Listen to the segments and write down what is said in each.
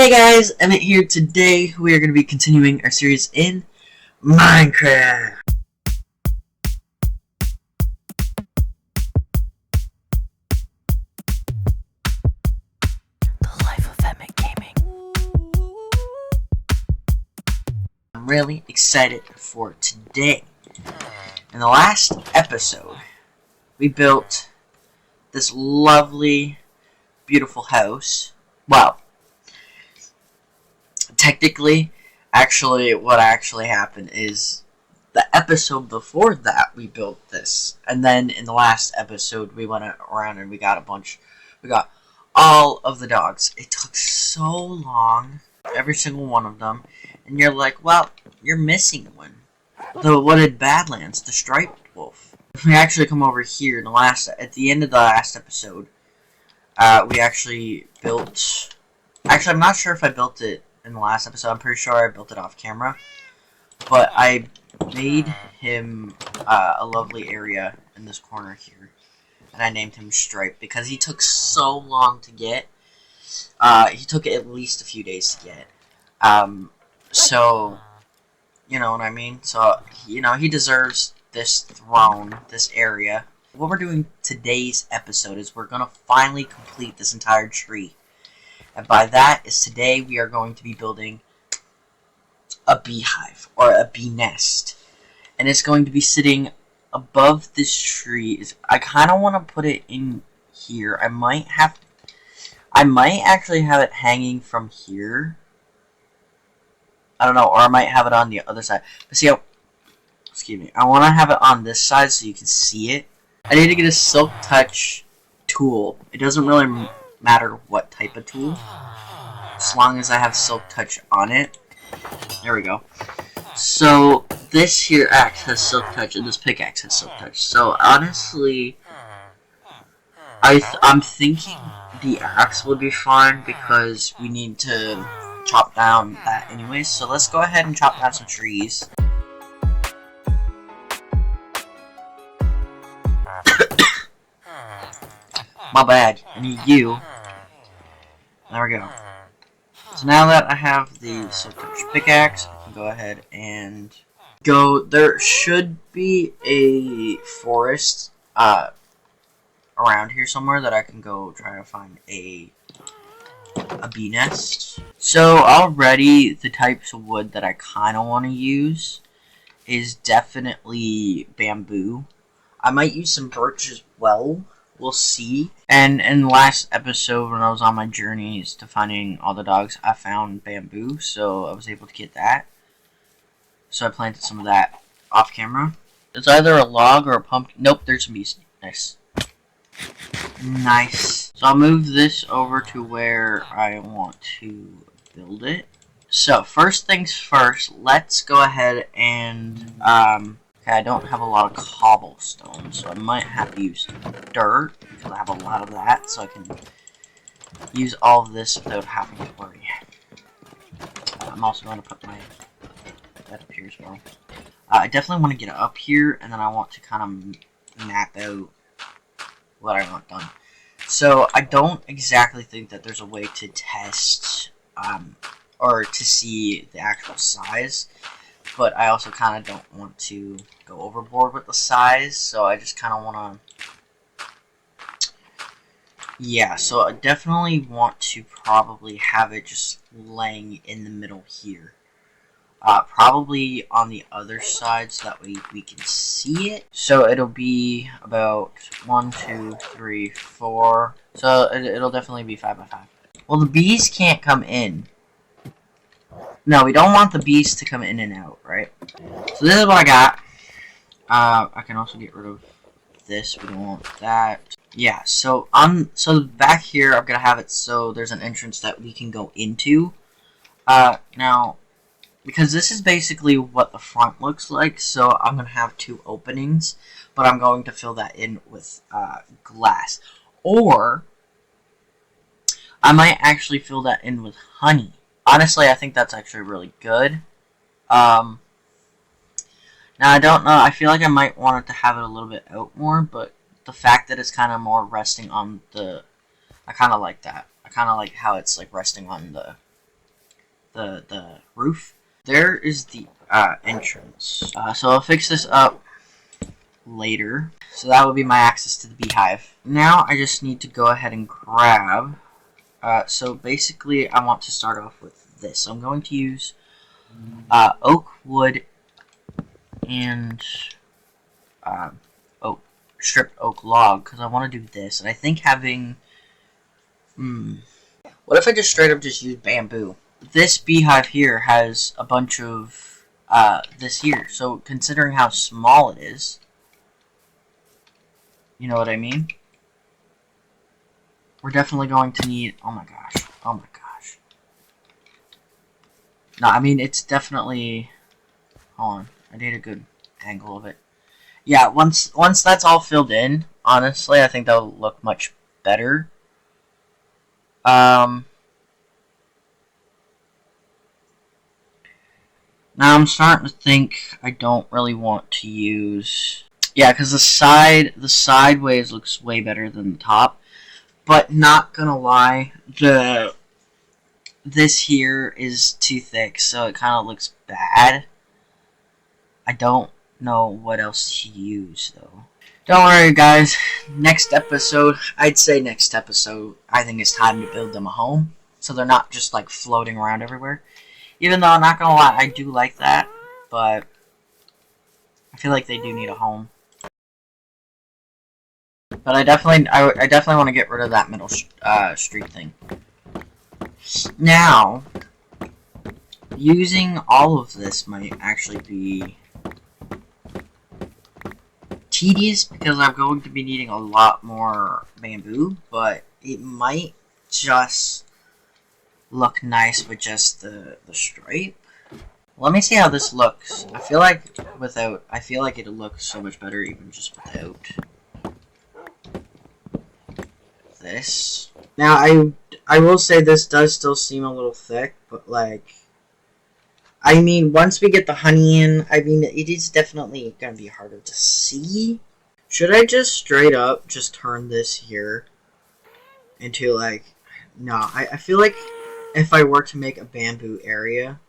Hey guys, Emmett here. Today we are going to be continuing our series in Minecraft. The life of Emmett Gaming. I'm really excited for today. In the last episode, we built this lovely, beautiful house. Well, technically, what actually happened is the episode before that we built this, and then in the last episode we went around and we got all of the dogs. It took so long, every single one of them, and you're like, well, you're missing one. The Wooded Badlands, the striped wolf. If we actually come over here at the end of the last episode, we actually built. Actually, I'm not sure if I built it in the last episode. I'm pretty sure I built it off camera, but I made him a lovely area in this corner here, and I named him Stripe because he took so long to get. He took at least a few days to get. So, you know what I mean? So, he deserves this throne, this area. What we're doing today's episode is we're going to finally complete this entire tree. And by that is today we are going to be building a beehive, or a bee nest. And it's going to be sitting above this tree. I kind of want to put it in here. I might actually have it hanging from here. I don't know, or I might have it on the other side. But see how, excuse me, I want to have it on this side so you can see it. I need to get a silk touch tool. It doesn't really matter what type of tool, as long as I have silk touch on it. There we go. So this here axe has silk touch, and this pickaxe has silk touch. So honestly, I'm thinking the axe would be fine because we need to chop down that anyway. So let's go ahead and chop down some trees. My bad. I need you. There we go. So now that I have the silk touch pickaxe, I can go ahead and go. There should be a forest around here somewhere that I can go try to find a bee nest. So already the types of wood that I kind of want to use is definitely bamboo. I might use some birch as well. We'll see. And in the last episode, when I was on my journeys to finding all the dogs, I found bamboo, so I was able to get that. So I planted some of that off camera. It's either a log or a pumpkin. Nope, there's some bees. Nice. Nice. So I'll move this over to where I want to build it. So first things first, let's go ahead and I don't have a lot of cobblestone, so I might have to use dirt, because I have a lot of that, so I can use all of this without having to worry. I'm also going to put my bed up here as well. I definitely want to get it up here, and then I want to kind of map out what I want done. So I don't exactly think that there's a way to test, or to see the actual size. But I also kind of don't want to go overboard with the size, so I just kind of want to... Yeah, so I definitely want to probably have it just laying in the middle here. Probably on the other side, so that way we can see it. So it'll be about 1, 2, 3, 4. So it'll definitely be 5 by 5. Well, the bees can't come in. No, we don't want the bees to come in and out, right? So this is what I got. I can also get rid of this. We don't want that. Yeah, so back here, I'm gonna have it so there's an entrance that we can go into. Now, because this is basically what the front looks like, so I'm gonna have 2 openings, but I'm going to fill that in with glass, or I might actually fill that in with honey. Honestly, I think that's actually really good. Now, I don't know. I feel like I might want it to have it a little bit out more, but the fact that it's kind of more resting on the... I kind of like that. I kind of like how it's like resting on the the roof. There is the entrance. So I'll fix this up later. So that will be my access to the beehive. Now I just need to go ahead and grab. So basically, I want to start off with this. So I'm going to use oak, wood, and stripped oak log because I want to do this. And I think having what if I just straight up just use bamboo? This beehive here has a bunch of this here. So considering how small it is, you know what I mean? We're definitely going to need... Oh my gosh. Oh my gosh. No, I mean, it's definitely... Hold on. I need a good angle of it. Yeah, once that's all filled in, honestly, I think that'll look much better. Now I'm starting to think I don't really want to use... Yeah, because the sideways looks way better than the top. But not gonna lie, this here is too thick, so it kind of looks bad. I don't know what else to use, though. Don't worry, guys. Next episode, I think it's time to build them a home. So they're not just, like, floating around everywhere. Even though, I'm not gonna lie, I do like that. But I feel like they do need a home. But I definitely want to get rid of that middle street thing. Now, using all of this might actually be tedious because I'm going to be needing a lot more bamboo, but it might just look nice with just the stripe. Let me see how this looks. I feel like it'll look so much better even just without this. Now, I will say this does still seem a little thick, but, like, I mean, once we get the honey in, I mean, it is definitely going to be harder to see. Should I just straight up just turn this here into, like, no, I feel like if I were to make a bamboo area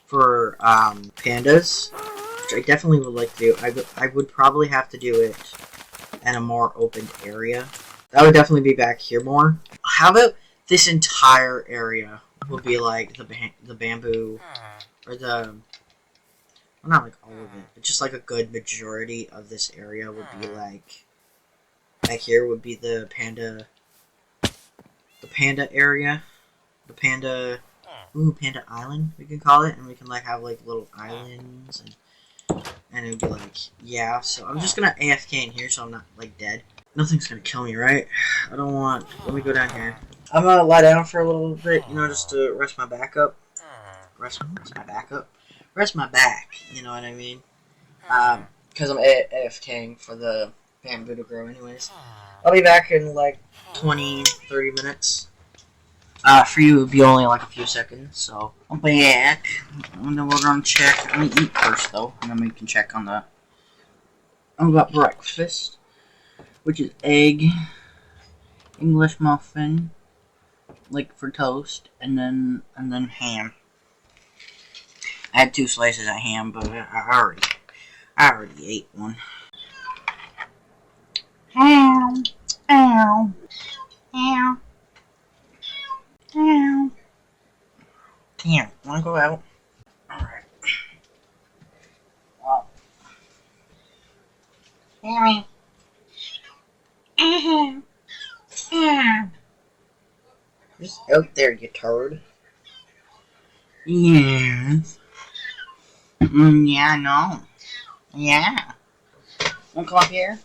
for, pandas, which I definitely would like to do, I would probably have to do it in a more open area. That would definitely be back here more. How about this entire area would be like the bamboo, or well, not like all of it, but just like a good majority of this area would be like, back here would be the panda area, panda island, we can call it, and we can like have like little islands, and it would be like, yeah, so I'm just gonna AFK in here so I'm not like dead. Nothing's gonna kill me, right? I don't want... Let me go down here. I'm gonna lie down for a little bit, you know, just to rest my back up. Rest my back up? Rest my back, you know what I mean? Because I'm AFKing for the bamboo to grow anyways. I'll be back in like 20-30 minutes. For you, it would be only like a few seconds, so I'll be back. And then we're gonna check... Let me eat first, though, and then we can check on the... I got breakfast, which is egg, English muffin, like for toast, and then ham. I had 2 slices of ham, but I already ate one. Ow, ow, ow, ow. Damn, wanna go out? Alright. Well. Sammy. Just out there, you turd. Yes. Yeah, no. Yeah. Wanna come up here?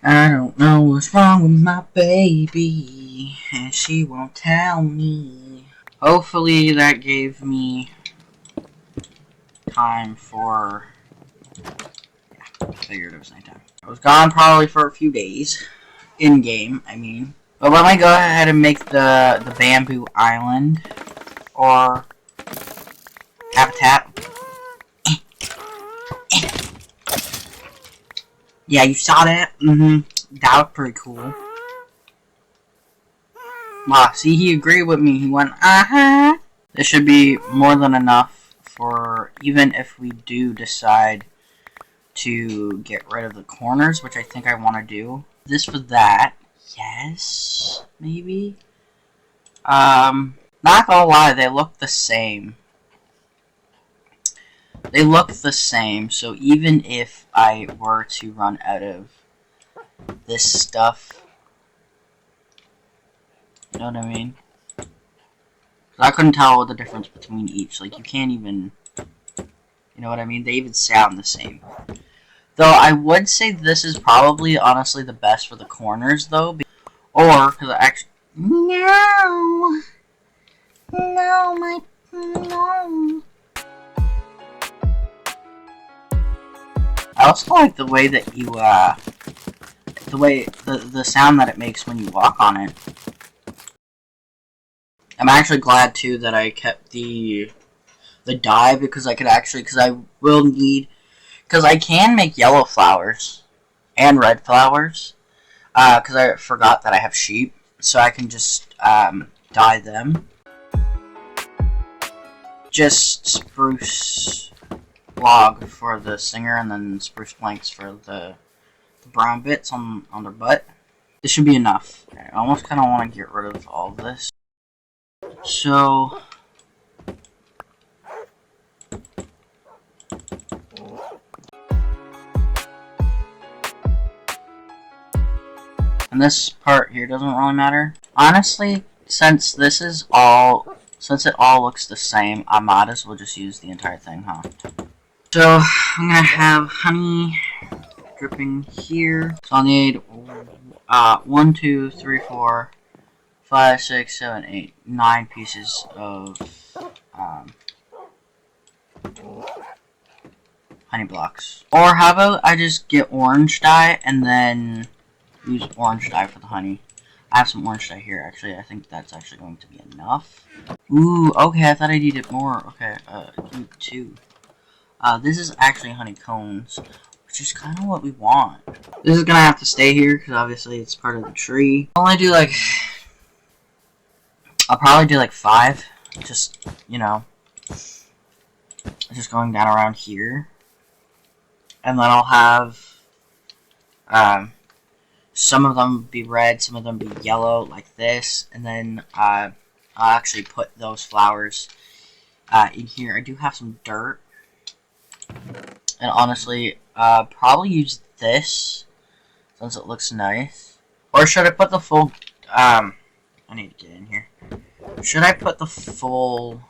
I don't know what's wrong with my baby, and she won't tell me. Hopefully that gave me time for... Yeah, I figured it was nighttime. I was gone probably for a few days. In-game, I mean. But let me go ahead and make the bamboo island. Or... habitat. Yeah, you saw that? That was pretty cool. Wow, see, he agreed with me. He went, uh-huh. This should be more than enough for even if we do decide to get rid of the corners, which I think I want to do. This for that. Yes, maybe. Not gonna lie, they look the same. They look the same, so even if I were to run out of this stuff, you know what I mean? I couldn't tell the difference between each. Like, you can't even, you know what I mean? They even sound the same. Though, I would say this is probably, honestly, the best for the corners, though. Or, because I actually... No! No, no. I also like the way that you, the sound that it makes when you walk on it. I'm actually glad, too, that I kept the dye, because I could actually, because I will need, because I can make yellow flowers and red flowers, because I forgot that I have sheep, so I can just, dye them. Just spruce log for the singer, and then spruce planks for the brown bits on their butt. This should be enough. Okay, I almost kind of want to get rid of all of this. So, and this part here doesn't really matter. Honestly, since it all looks the same, I might as well just use the entire thing, huh? So, I'm gonna have honey dripping here. So I'll need 1, 2, 3, 4, 5, 6, 7, 8, 9 pieces of honey blocks. Or how about I just get orange dye and then use orange dye for the honey. I have some orange dye here, actually. I think that's actually going to be enough. Ooh, okay, I thought I needed more. Okay, need 2. This is actually honeycombs, which is kind of what we want. This is gonna have to stay here, because obviously it's part of the tree. I'll probably do like 5, just, you know, just going down around here. And then I'll have, some of them be red, some of them be yellow, like this. And then, I'll actually put those flowers, in here. I do have some dirt. And honestly, probably use this, since it looks nice. Or should I put the full, I need to get in here. Should I put the full,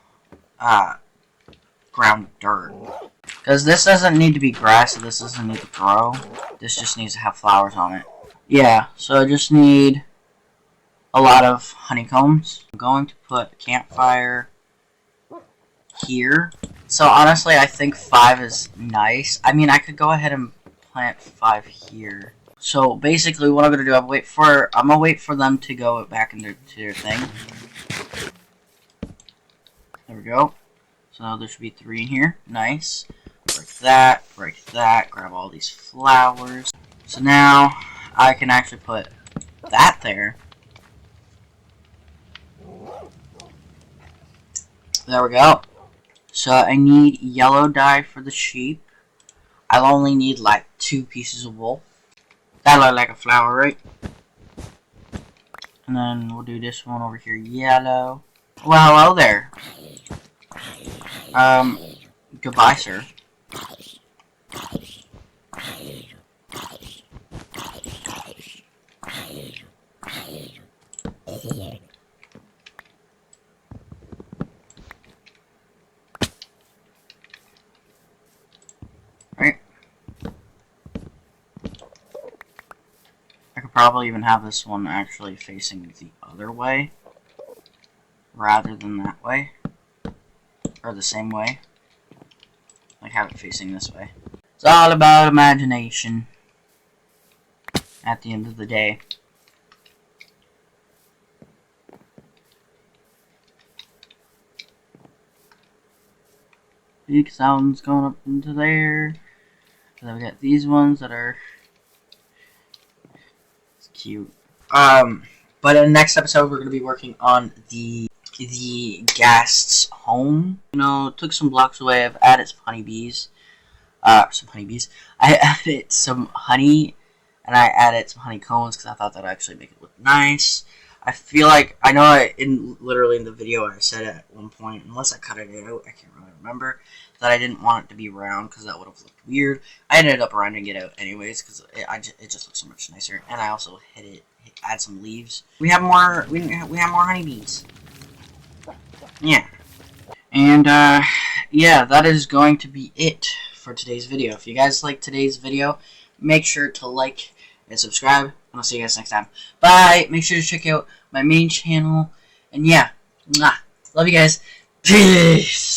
ground dirt? Because this doesn't need to be grass, so this doesn't need to grow. This just needs to have flowers on it. Yeah, so I just need a lot of honeycombs. I'm going to put a campfire here. So honestly, I think 5 is nice. I mean, I could go ahead and plant 5 here. So basically, what I'm gonna do, I'm gonna wait for them to go back into their thing. There we go. So there should be 3 in here. Nice. Break that. Grab all these flowers. So now I can actually put that there. There we go. So I need yellow dye for the sheep. I'll only need like 2 pieces of wool. That looks like a flower, right? And then we'll do this one over here, yellow. Well, hello there. Goodbye, sir. Right. I could probably even have this one actually facing the other way, rather than that way. Or the same way. Like, have it facing this way. It's all about imagination. At the end of the day. Big sounds going up into there. And then we got these ones that are... It's cute. But in the next episode, we're going to be working on the the guest's home. You know, took some blocks away. I've added some honeybees. I added some honey, and I added some honeycombs because I thought that would actually make it look nice. I feel like, I know literally in the video I said at one point, unless I cut it out, I can't really remember, that I didn't want it to be round because that would have looked weird. I ended up rounding it out anyways because it just looks so much nicer. And I also add some leaves. We have more honeybees. Yeah. And yeah, that is going to be it for today's video. If you guys like today's video, make sure to like and subscribe, and I'll see you guys next time. Bye! Make sure to check out my main channel, and yeah, love you guys. Peace!